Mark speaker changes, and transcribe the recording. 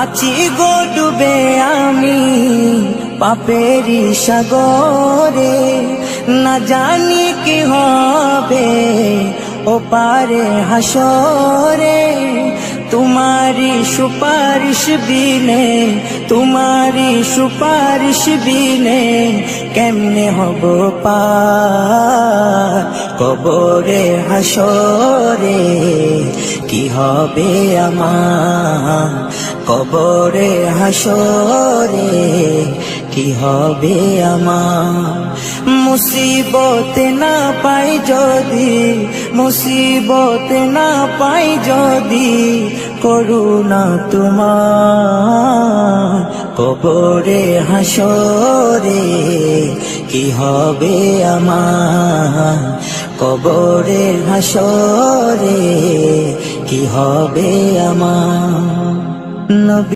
Speaker 1: আছি গো ডুবে আমি পাপেরি সাগরে, না জানি কি হবে ও পারে হাসরে। তোমারি সুপারিশ বিনে, তোমারি সুপারিশ বিনে কেমনে হব পার কবরে হাসরে। কি হবে আমার কবরে হাসরে, কি হবে আমার। মুসিবতে না পাই যদি, মুসিবতে না পাই যদি করুণা তোমার কবরে হাসরে। কি হবে আমার কবরে হাসরে, কি হবে আমার।